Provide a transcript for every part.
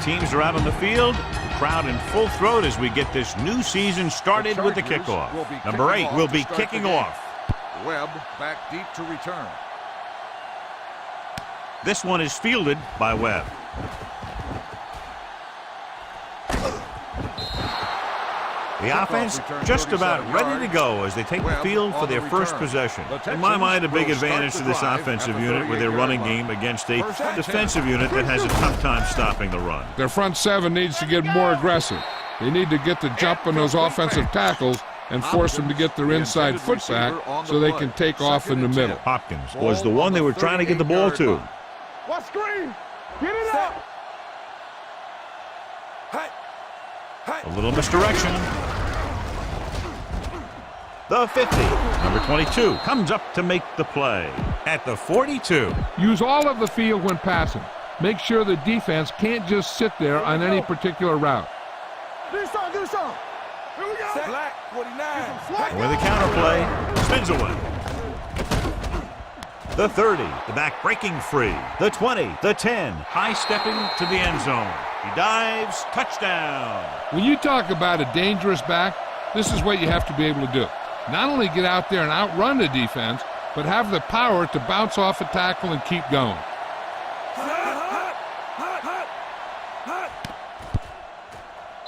teams are out on the field. The crowd in full throat as we get this new season started with the kickoff. Number 8 will be kicking off. Webb back deep to return. This one is fielded by Webb. The offense just about ready to go as they take the field for their first possession. In my mind, a big advantage to this offensive unit with their running game against a defensive unit that has a tough time stopping the run. Their front seven needs to get more aggressive. They need to get the jump on those offensive tackles and force them to get their inside foot back so they can take off in the middle. Hopkins was the one they were trying to get the ball to. What screen? Get it up! A little misdirection. The 50. Number 22 comes up to make the play at the 42. Use all of the field when passing. Make sure the defense can't just sit there on any particular route. Do something! Here we go! Black 49. With a counter play, spins away. The 30, the back breaking free. The 20, the 10, high stepping to the end zone. He dives, touchdown. When you talk about a dangerous back, this is what you have to be able to do. Not only get out there and outrun the defense, but have the power to bounce off a tackle and keep going.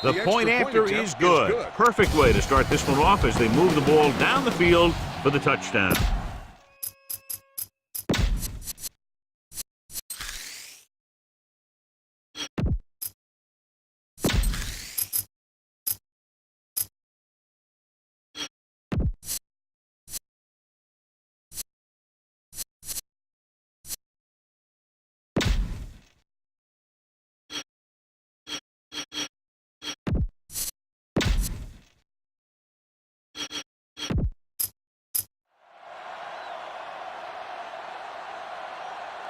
The point after is good. Perfect way to start this one off as they move the ball down the field for the touchdown.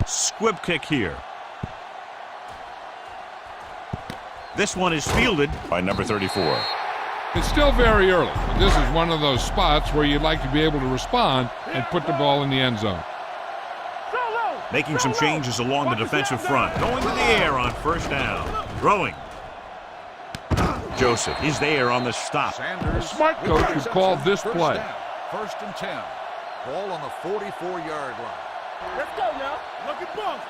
Squib kick here. This one is fielded by number 34. It's still very early, but this is one of those spots where you'd like to be able to respond and put the ball in the end zone. Making some changes along the defensive front. Going to the air on first down. Throwing. Joseph is there on the stop. A smart coach would call this play. First and 10. Ball on the 44-yard line. Let's go now. Look at both.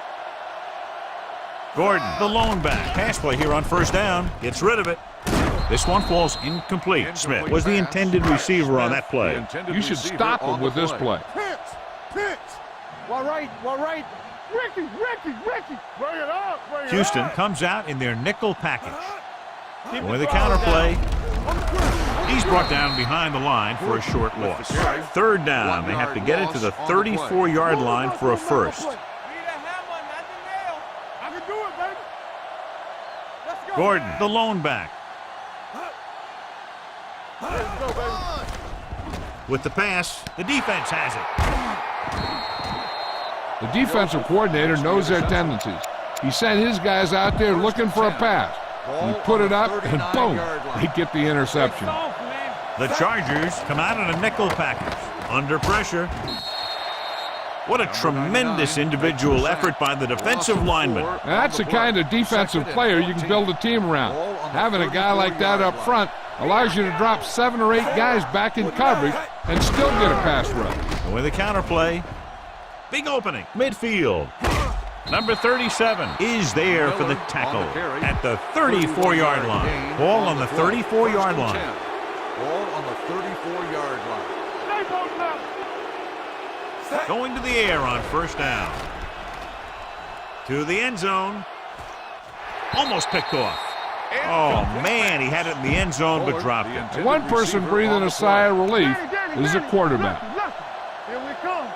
Gordon, the lone back. Pass play here on first down. Gets rid of it. This one falls incomplete. Smith was the intended receiver on that play. You should stop him with this play. Pitch. Well, right. Ricky. Bring it up. Houston comes out in their nickel package. With a counter play. He's brought down behind the line for a short loss. Third down. They have to get it to the 34-yard line for a first. Gordon, the lone back. With the pass, the defense has it. The defensive coordinator knows their tendencies. He sent his guys out there looking for a pass. He put it up, and boom, they get the interception. The Chargers come out in a nickel package. Under pressure. What a tremendous individual effort by the defensive lineman. And that's the kind of defensive player you can build a team around. Having a guy like that up front allows you to drop 7 or 8 guys back in coverage and still get a pass rush. With a counter play. Big opening. Midfield. Number 37 is there for the tackle at the 34-yard line. Ball on the 34-yard line. Ball on the 34-yard line. Going to the air on first down. To the end zone. Almost picked off. Oh, man, he had it in the end zone but dropped it. One person breathing a sigh of relief is the quarterback. Here we come.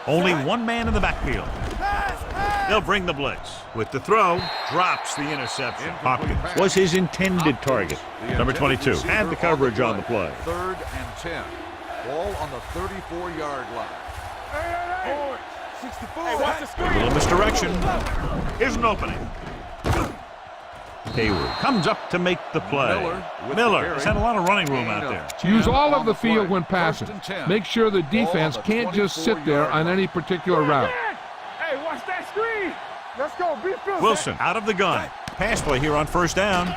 Only one man in the backfield. They'll bring the blitz. With the throw, drops the interception. Hopkins was his intended target. Number 22 had the coverage on the play. 3rd and 10. Ball on the 34-yard line. Hey, 64. Hey, watch the screen. A little misdirection. Here's an opening. Hayward comes up to make the play. Miller has had a lot of running room out there. Use all of the field when passing. Make sure the defense can't just sit there on any particular route. Hey, watch that screen. Let's go. Be Wilson out of the gun. pass play here on first down.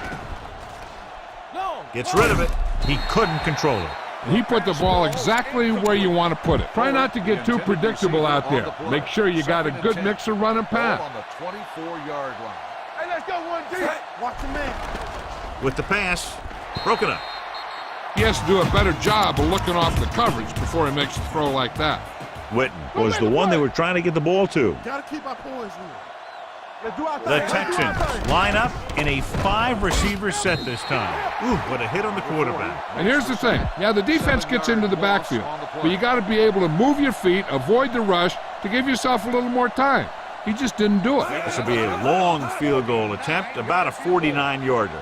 No. Gets rid of it. He couldn't control it. He put the ball exactly where you want to put it. Try not to get too predictable out there. Make sure you got a good mix of run and pass. On the 24-yard line. Hey, let's go one deep. Watch the man. With the pass, broken up. He has to do a better job of looking off the coverage before he makes a throw like that. Witten was the one they were trying to get the ball to. Gotta keep our poise here. Let's do our thing. The Texans line up in a 5-receiver set this time. Ooh, what a hit on the quarterback. And here's the thing. Yeah, the defense gets into the backfield, but you got to be able to move your feet, avoid the rush to give yourself a little more time. He just didn't do it. This will be a long field goal attempt, about a 49-yarder.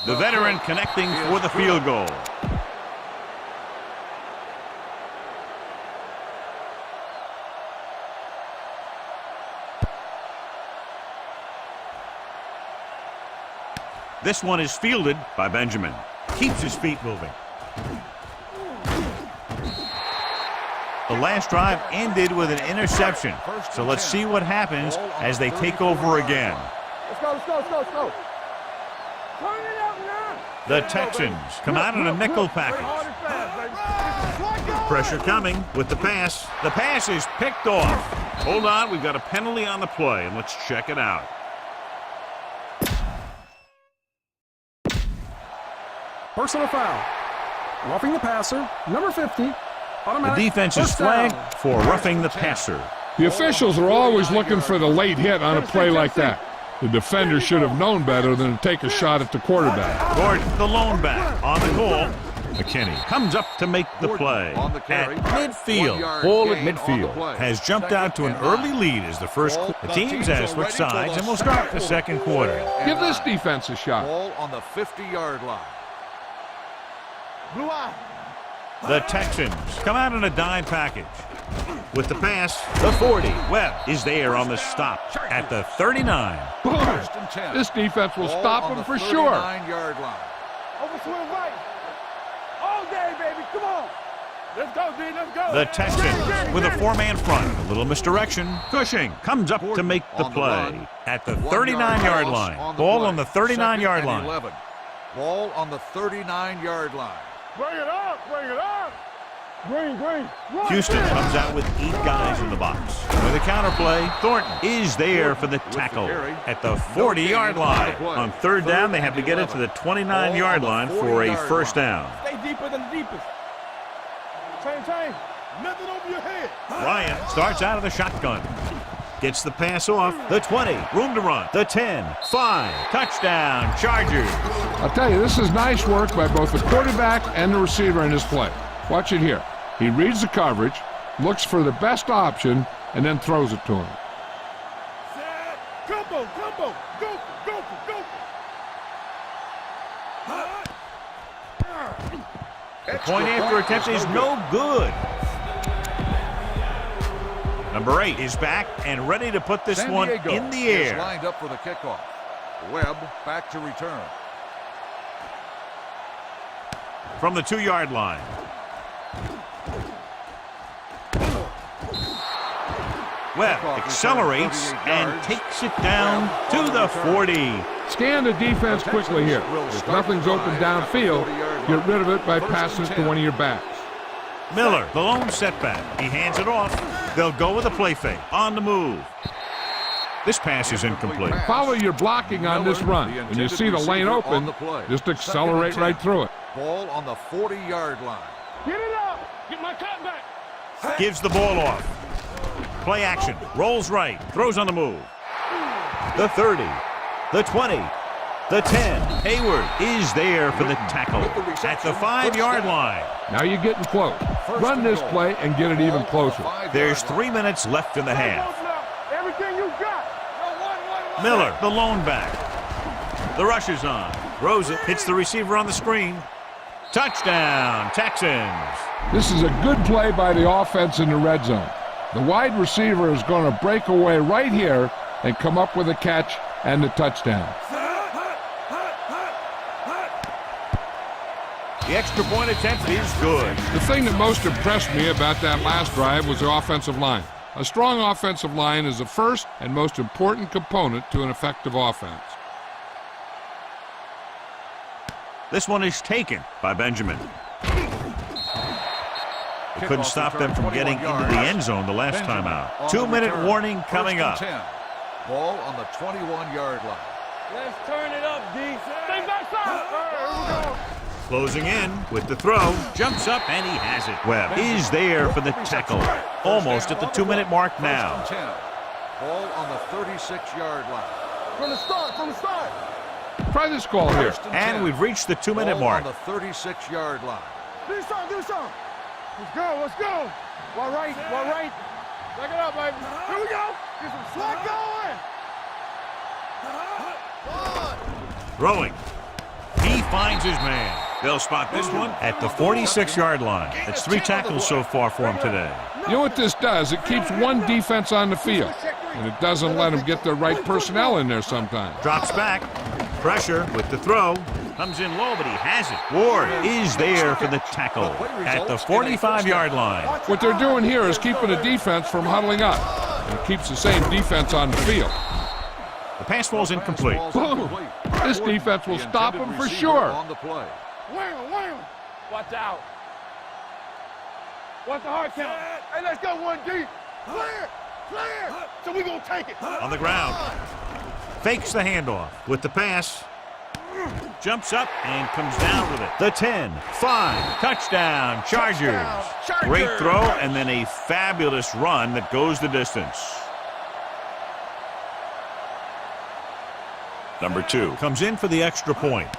The veteran connecting for the field goal. This one is fielded by Benjamin. Keeps his feet moving. The last drive ended with an interception. So let's see what happens as they take over again. Let's go, let's go, let's go, let's go. Turn it up now. The Texans come out in a nickel package. Hard and fast, baby. Pressure coming with the pass. The pass is picked off. Hold on, we've got a penalty on the play, and let's check it out. Personal foul. Roughing the passer, number 50. The Automatic defense is first down. flagged for roughing the passer. The officials are always looking for the late hit on a play like that. The defender should have known better than to take a shot at the quarterback. Gordon, the lone back, on the goal. McKinney comes up to make the play. on the carry. At midfield, 1 yard ball at gain on the midfield, play. has jumped out to an early lead as the first. The teams have switched sides and will start the second quarter. Give this defense a shot. Ball on the 50-yard line. Blue eye. The Texans come out in a dime package. With the pass, the 40. Webb is there on the stop at the 39. First and 10. This defense will Ball stop on him the for sure. 39-yard line. Over swing right. All day, baby. Come on. Let's go, D. Let's go. The Texans with a 4-man front. A little misdirection. Cushing comes up to make the On the play run. at the 1 yard 39-yard loss line. on the Ball play. on the 39-yard Second and line. 11. Ball on the 39-yard line. Bring it up. Bring it up. Green. Run. Houston comes out with 8 guys in the box. With a counterplay, Thornton is there for the tackle at the 40-yard line. On third down, they have to get it to the 29-yard line for a first down. Stay deeper than the deepest. Chain. Nothing over your head. Ryan starts out of the shotgun. Gets the pass off. The 20, room to run. The 10, 5, touchdown, Chargers. I'll tell you, this is nice work by both the quarterback and the receiver in this play. Watch it here. He reads the coverage, looks for the best option, and then throws it to him. Set. Combo. Go. The point after attempt is no good. Number 8 is back and ready to put this San one Diego in the is air. lined up for the kickoff. Webb back to return. From the 2-yard line. Webb accelerates and takes it down to the 40. Scan the defense quickly here. If nothing's open downfield, get rid of it by passing it to one of your backs. Miller, the lone setback. He hands it off. They'll go with a play fake. On the move. This pass is incomplete. Follow your blocking on this run. When you see the lane open, just accelerate right through it. Ball on the 40-yard line. Get it up. Get my cut back. Gives the ball off. Play action. Rolls right. Throws on the move. The 30. The 20. The 10. Hayward is there for the tackle at the 5-yard line. Now you're getting close. Run this play and get it even closer. There's 3 minutes left in the half. Everything you got. Miller, the lone back. The rush is on. Throws it. Hits the receiver on the screen. Touchdown, Texans. This is a good play by the offense in the red zone. The wide receiver is going to break away right here and come up with a catch and the touchdown. The extra point attempt is good. The thing that most impressed me about that last drive was the offensive line. A strong offensive line is the first and most important component to an effective offense. This one is taken by Benjamin. Couldn't stop them from getting into the end zone the last time out. 2-minute warning coming up. Ball on the 21-yard line. Let's turn it up, D. Stay backside. Here we go. Closing in with the throw. Jumps up and he has it. Webb is there for the tackle. Almost at the 2-minute mark now. Ball on the 36-yard line. From the start. Try this call here. And we've reached the 2-minute mark. On the 36-yard line. Do something. Let's go. All right. Back it up, baby. Here we go. Get some slack going. Throwing. He finds his man. They'll spot this one at the 46-yard line. That's 3 tackles so far for him today. You know what this does? It keeps one defense on the field, and it doesn't let them get the right personnel in there sometimes. Drops back. Pressure with the throw. Comes in low, but he has it. Ward is there for the tackle at the 45-yard line. What they're doing here is keeping the defense from huddling up, and it keeps the same defense on the field. The pass ball's incomplete. Boom. This defense will stop him for sure. Wham. Watch out. Watch the hard count. Hey, let's go 1D. Clear. So we're going to take it. On the ground. Fakes the handoff with the pass. Jumps up and comes down with it. The 10, 5, touchdown, Chargers. Great throw and then a fabulous run that goes the distance. Number 2 comes in for the extra point.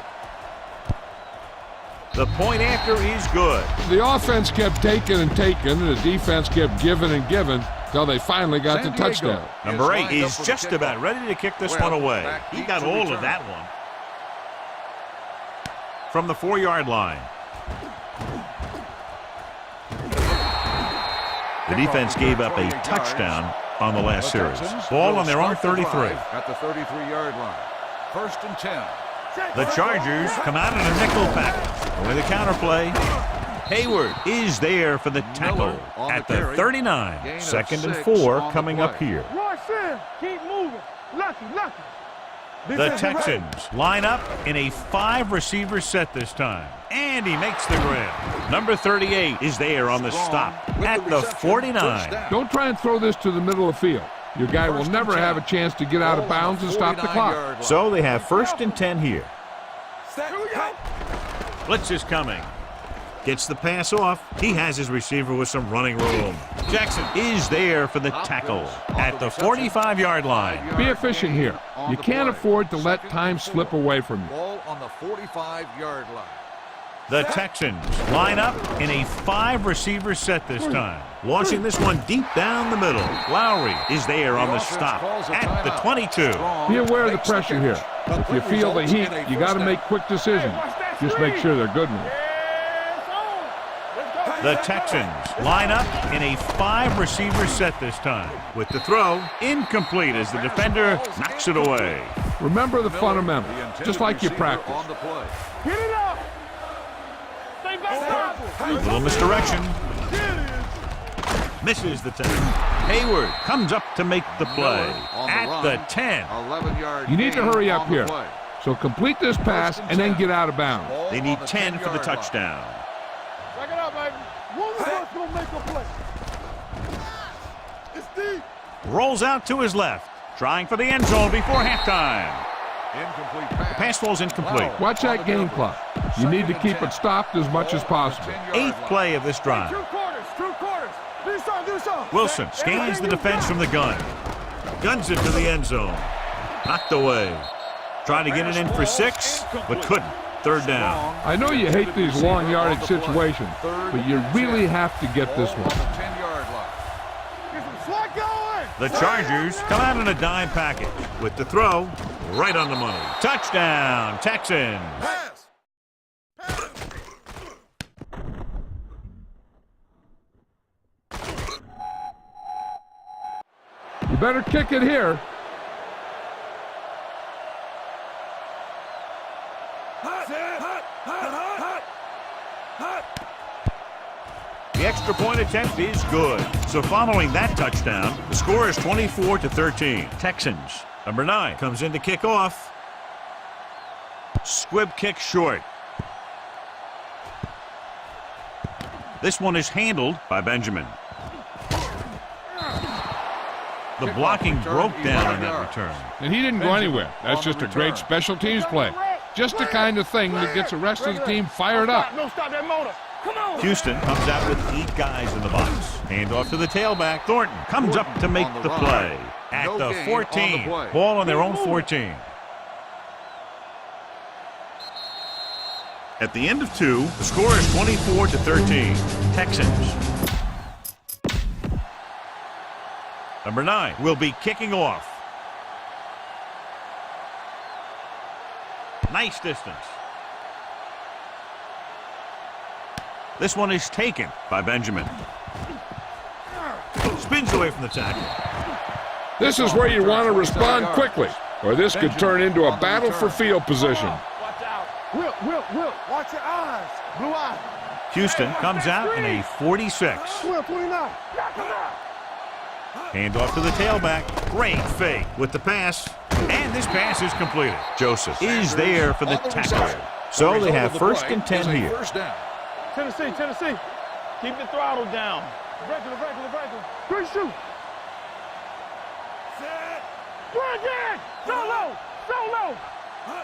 The point after is good. The offense kept taking and taking, and the defense kept giving and giving until they finally got the touchdown. Number 8 is just about ready to kick this one away. He got all of that one. From the 4-yard line. The defense gave up a touchdown on the last series. Ball on their own 33. At the 33-yard line. 1st and 10. The Chargers come out in a nickel package with a counterplay. Hayward is there for the tackle at the 39. 2nd and 4 coming up here. Rush in. Keep moving. Lucky. The Texans line up in a 5-receiver set this time. And he makes the grab. Number 38 is there on the stop at the 49. Don't try and throw this to the middle of the field. Your guy will never have a chance to get out of bounds and stop the clock. So they have 1st and 10 here. Blitz is coming. Gets the pass off. He has his receiver with some running room. Jackson is there for the tackle at the 45-yard line. Be efficient here. You can't afford to let time slip away from you. Ball on the 45-yard line. The Texans line up in a 5-receiver set this time. Launching this one deep down the middle. Lowry is there on the stop at the 22. Be aware of the pressure here. If you feel the heat, you got to make quick decisions. Just make sure they're good ones. The Texans line up in a 5-receiver set this time. With the throw, incomplete as the defender knocks it away. Remember the fundamentals, just like you practice. Get it up. Stay back. A little misdirection. Misses the 10. Hayward comes up to make the play at the 10. 11-yard. You need to hurry up here. So complete this pass and then get out of bounds. They need 10 for the touchdown. Back it up, baby. One of us gonna make a play. It's deep. Rolls out to his left, trying for the end zone before halftime. Incomplete pass. Pass ball's incomplete. Watch that game clock. You need to keep it stopped as much as possible. 8th play of this drive. 2 quarters. Do something. Wilson scans the defense from the gun. Guns it to the end zone. Knocked away. Tried to get it in for 6, but couldn't. 3rd down. I know you hate these long yardage situations, but you really have to get this one. 10-yard line. Get some slack going. The Chargers come out in a dime package with the throw right on the money. Touchdown, Texans. You better kick it here. The extra point attempt is good. So following that touchdown, the score is 24-13. Texans. Number 9 comes in to kick off. Squib kick short. This one is handled by Benjamin. The blocking broke down on that return. And he didn't go anywhere. That's just a great special teams play. Just the kind of thing that gets the rest of the team fired up. No, stop that motor. Come on. Houston comes out with 8 guys in the box. Hand off to the tailback. Thornton comes up to make the play. At the 14. Ball on their own 14. At the end of 2, the score is 24-13. Texans. Number 9 will be kicking off. Nice distance. This one is taken by Benjamin. Spins away from the tackle. This is where you want to respond quickly, or this could turn into a battle for field position. Watch out. Will. Watch your eyes. Blue eye. Houston comes out in a 46. Will, 29. Hand off to the tailback. Great fake with the pass. And this pass is completed. Joseph is there for the tackle. So they have first and 10 here. Tennessee. Keep the throttle down. Regular. Good shoot. Set. Bridget. Solo.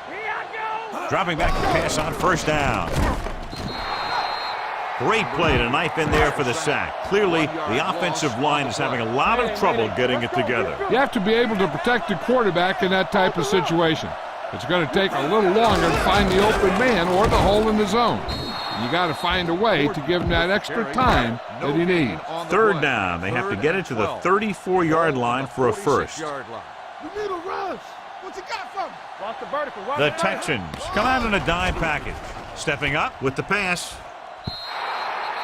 Here I go. Dropping back to pass on first down. Great play to knife in there for the sack. Clearly, the offensive line is having a lot of trouble getting it together. You have to be able to protect the quarterback in that type of situation. It's going to take a little longer to find the open man or the hole in the zone. You got to find a way to give him that extra time that he needs. Third down. They have to get it to the 34-yard line for a first. We need a rush. What you got for me? Watch the vertical. The Texans come out in a dime package. Stepping up with the pass.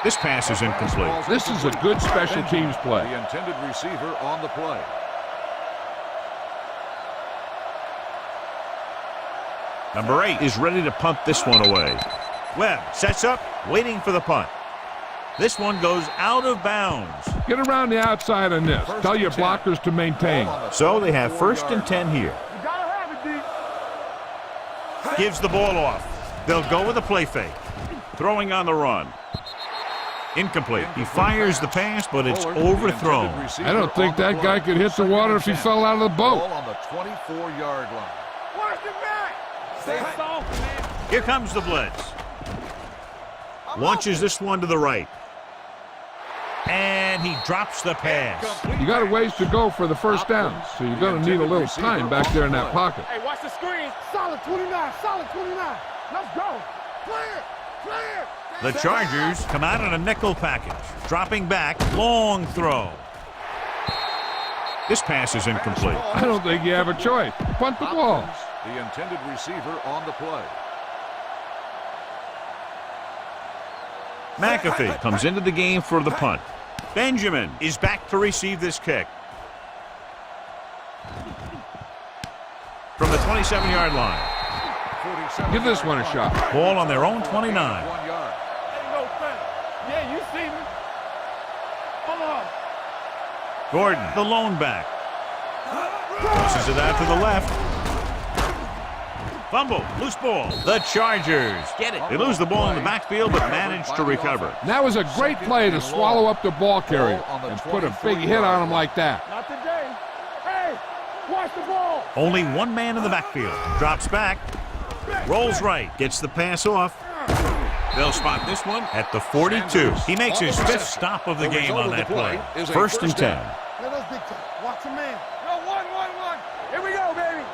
This pass is incomplete. This is a good special teams play. The intended receiver on the play. Number 8 is ready to punt this one away. Webb sets up, waiting for the punt. This one goes out of bounds. Get around the outside on this. Tell your blockers to maintain. So they have first and 10 here. You gotta have it, D. Gives the ball off. They'll go with a play fake. Throwing on the run. Incomplete. He fires the pass, but it's overthrown. I don't think that guy could hit the water if he fell out of the boat. On the 24-yard line. Watch the back. Stay soft, man. Here comes the blitz. Launches this one to the right. And he drops the pass. You got a ways to go for the first down, so you're going to need a little time back there in that pocket. Hey, watch the screen. Solid 29. Let's go. Clear. The Chargers come out in a nickel package. Dropping back, long throw. This pass is incomplete. I don't think you have a choice. Punt the ball. The intended receiver on the play. McAfee comes into the game for the punt. Benjamin is back to receive this kick. From the 27-yard line. Give this one a shot. Ball on their own 29. 1 yard. Ain't no thing. Yeah, you see me. Come on. Gordon, the lone back. Tosses it out to the left. Fumble, loose ball. The Chargers get it. They lose the ball in the backfield, but manage to recover. That was a great play to swallow up the ball carrier and put a big hit on him like that. Not today. Hey, watch the ball. Only one man in the backfield. Drops back. Rolls right. Gets the pass off. They'll spot this one at the 42. He makes his 5th stop of the game on that play. First and 10. Let us big time. Watch the man. No, 1. Here we go, baby.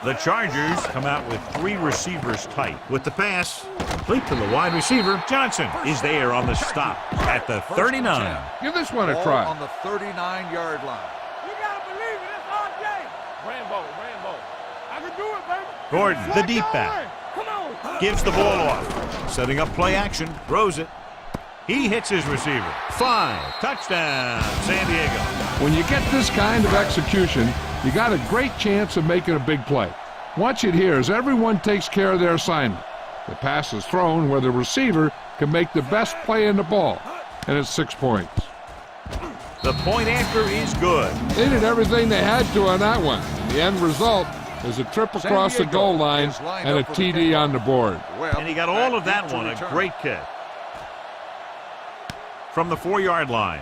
The Chargers come out with 3 receivers tight. With the pass, complete to the wide receiver. Johnson is there on the stop at the 39. Give this one a Ball try. on the 39-yard line. You gotta believe it. It's our day. Rambo. I can do it, baby. Gordon, the deep back. Come on. Gives the ball off. Setting up play action. Throws it. He hits his receiver. 5. Touchdown, San Diego. When you get this kind of execution, you got a great chance of making a big play. Watch it here as everyone takes care of their assignment. The pass is thrown where the receiver can make the best play in the ball. And it's 6 points. The point after is good. They did everything they had to on that one. The end result is a trip across the goal line and a TD on the board. And he got all of that one, a great kick. From the 4-yard line.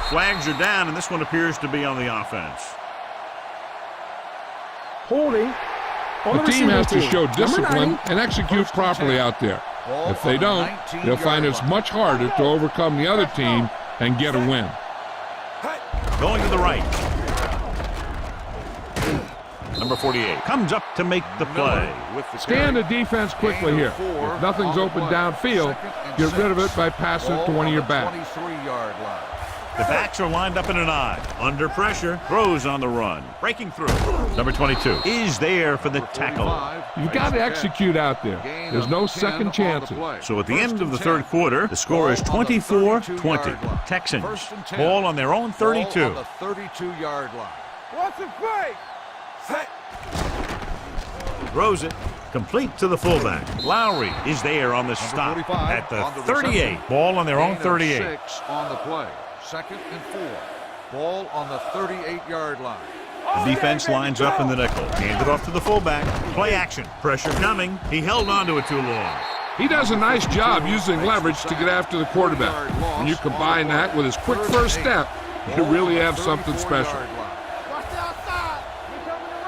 Flags are down, and this one appears to be on the offense. Holding. On The team has to team. show Number discipline 9. and execute properly out there. If they don't, they'll find it's much harder to overcome the other team and get a win. Going to the right. Number 48 comes up to make the play. Scan the defense quickly here. If nothing's open downfield, get rid of it by passing it to one of your backs. The backs are lined up in an I. Under pressure, throws on the run. Breaking through. Number 22 is there for the tackle. You got to execute out there. There's no second chances. So at the end of the third quarter, the score is 24-20. Texans, ball on their own 32. On the 32-yard line. What's the play? Set. Throws it. Complete to the fullback. Lowry is there on the stop at the 38. Ball on their own 38. 6 on the play. 2nd and 4. Ball on the 38-yard line. The defense lines up in the nickel. Handed off to the fullback. Play action. Pressure coming. He held on to it too long. He does a nice job using leverage to get after the quarterback. When you combine that with his quick first step, you really have something special.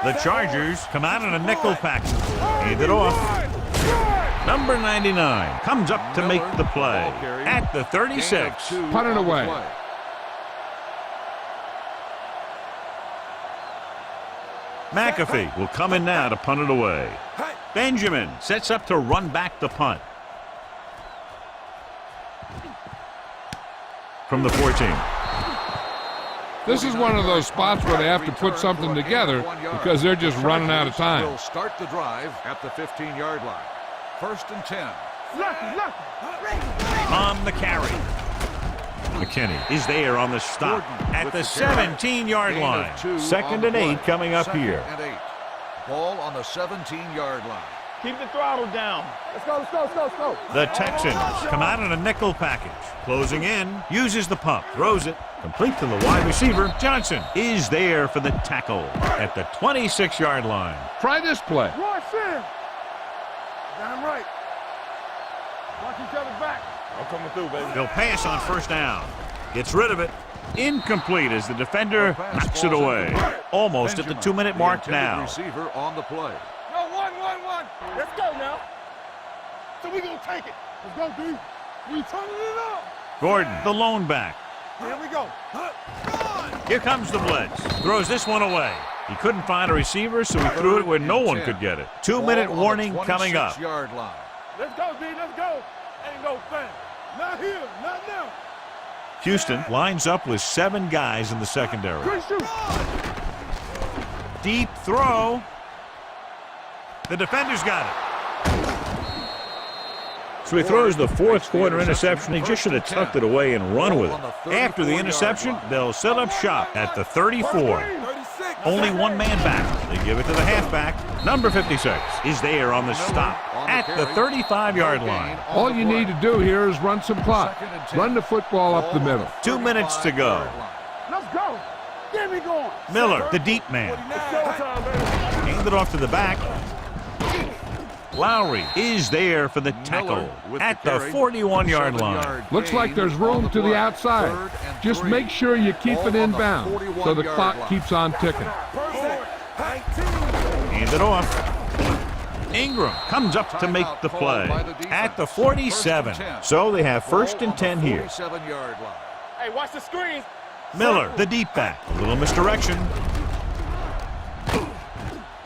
The Chargers come out in a nickel package. Handed off. Number 99 comes up to make the play at the 36. Punt it away. McAfee will come in now to punt it away. Benjamin sets up to run back the punt. From the 14. This is one of those spots where they have to put something together because they're just running out of time. They'll start the drive at the 15-yard line. 1st and 10. On the carry. McKinney is there on the stop at the 17-yard line. 2nd and 8 coming up here. Ball on the 17-yard line. Keep the throttle down. Let's go, let's go, let's go, let's go. The Texans come out in a nickel package. Closing in, uses the pump, throws it, complete to the wide receiver. Johnson is there for the tackle at the 26-yard line. Try this play. Watch him. Damn right. Watch each other back. I'm coming through, baby. They'll pass on 1st down. Gets rid of it. Incomplete as the defender knocks it away. Almost at the 2-minute mark now. Receiver on the play. No, one. Let's go now. So we gonna take it. Let's go, D. We turning it up. Gordon, the lone back. Here we go. Here comes the blitz. Throws this one away. He couldn't find a receiver, so he threw it where no one could get it. 2-minute warning coming up. Yard line. Let's go, D. Let's go. Ain't no thing. Not here. Not now. Houston lines up with 7 guys in the secondary. Great shoot. Deep throw. The defender's got it. So he throws the 4th quarter interception. He just should have tucked it away and run with it. After the interception, they'll set up shop at the 34. Only one man back. They give it to the halfback. Number 56 is there on the stop at the 35-yard line. All you need to do here is run some clock. Run the football up the middle. 2 minutes to go. Let's go. Get me going. Miller, the deep man. Handed off to the back. Lowry is there for the tackle at the 41-yard line. Looks like there's room to the outside. Just make sure you keep it inbound so the clock keeps on ticking. Handed off. Ingram comes up to make the play at the 47. So they have 1st and 10 here. Hey, watch the screen. Miller, the deep back. A little misdirection.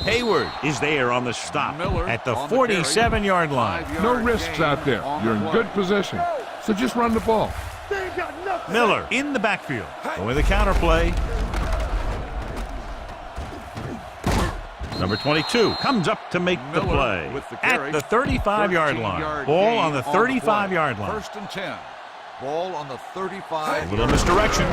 Hayward is there on the stop at the 47-yard line. No risks out there. You're in good position. So just run the ball. Miller in the backfield. Going the counter play. Number 22 comes up to make the play at the 35-yard line. Ball on the 35-yard line. 1st and 10. Ball on the 35. A little misdirection.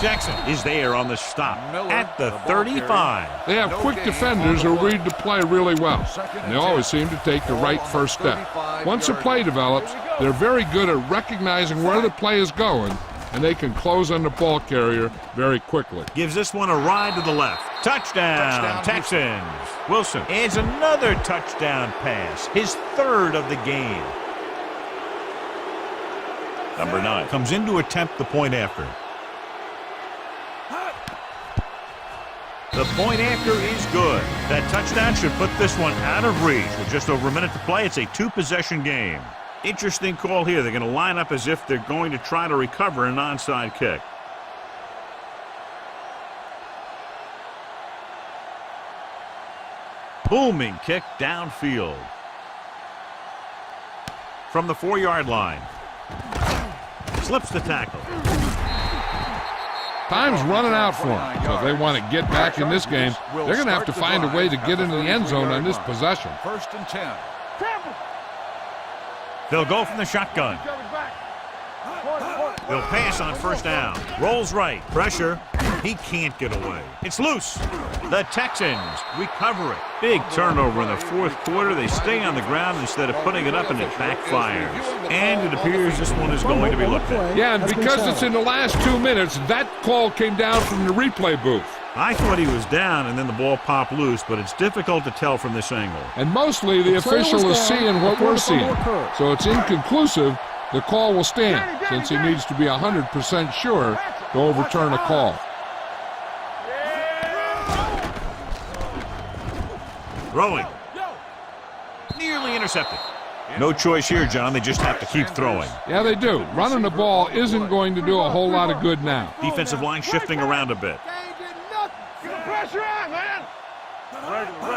Jackson is there on the stop at the 35. They have quick defenders who read the play really well, and they always seem to take the right first step. Once a play develops, they're very good at recognizing where the play is going, and they can close on the ball carrier very quickly. Gives this one a ride to the left. Touchdown, Texans. Wilson adds another touchdown pass, his third of the game. Number 9 comes in to attempt the point after. The point after is good. That touchdown should put this one out of reach. With just over a minute to play, it's a 2-possession game. Interesting call here. They're going to line up as if they're going to try to recover an onside kick. Booming kick downfield. From the 4-yard line. Slips the tackle. Time's running out for them, so if they want to get back in this game, they're going to have to find a way to get into the end zone on this possession. 1st and 10. They'll go from the shotgun. They'll pass on first down. Rolls right. Pressure. He can't get away. It's loose. The Texans recover it. Big turnover in the 4th quarter. They stay on the ground instead of putting it up, and it backfires. And it appears this one is going to be looked at. Yeah, and because it's in the last 2 minutes, that call came down from the replay booth. I thought he was down, and then the ball popped loose, but it's difficult to tell from this angle. And mostly the official is seeing what we're seeing. So it's inconclusive. The call will stand, since he needs to be 100% sure to overturn a call. Throwing. Nearly intercepted. No choice here, John. They just have to keep throwing. Yeah, they do. Running the ball isn't going to do a whole lot of good now. Defensive line shifting around a bit.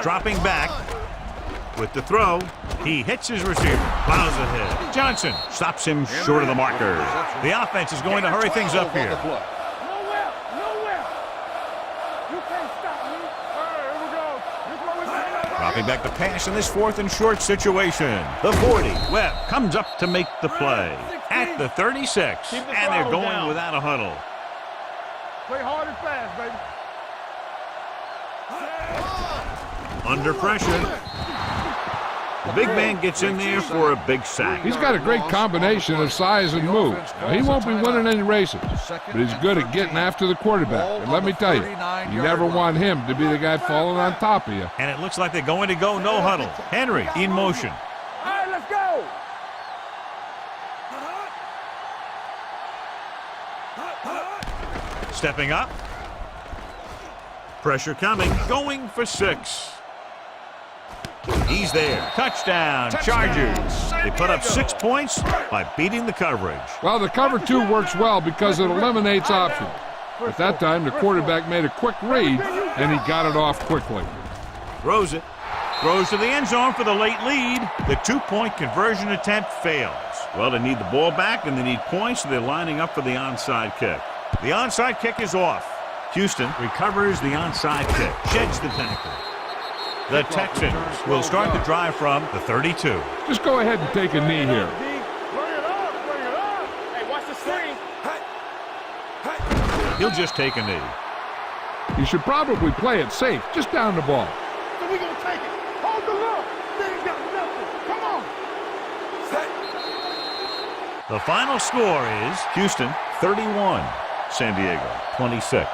Dropping back with the throw. He hits his receiver. Plows ahead. Johnson stops him short of the marker. The offense is going to hurry things up here. Dropping back the pass in this 4th and short situation. The 40. Webb comes up to make the play. At the 36. And they're going without a huddle. Play hard and fast, baby. Under pressure. The big man gets in there for a big sack. He's got a great combination of size and move. Now, he won't be winning any races, but he's good at getting after the quarterback. And let me tell you, you never want him to be the guy falling on top of you. And it looks like they're going to go no huddle. Henry in motion. All right, let's go. Stepping up. Pressure coming. Going for 6. He's there. Touchdown, Chargers. They put up 6 points by beating the coverage. Well, the cover 2 works well because it eliminates options. At that time, the quarterback made a quick read, and he got it off quickly. Throws it. Throws to the end zone for the late lead. The 2-point conversion attempt fails. Well, they need the ball back, and they need points, so they're lining up for the onside kick. The onside kick is off. Houston recovers the onside kick. Sheds the tackle. The Texans will start the drive from the 32. Just go ahead and take a knee here. Bring it up, bring it up. Hey, watch the screen. He'll just take a knee. You should probably play it safe, just down the ball. So we gonna take it. Hold the look. They ain't got nothing. Come on. The final score is Houston 31, San Diego 26.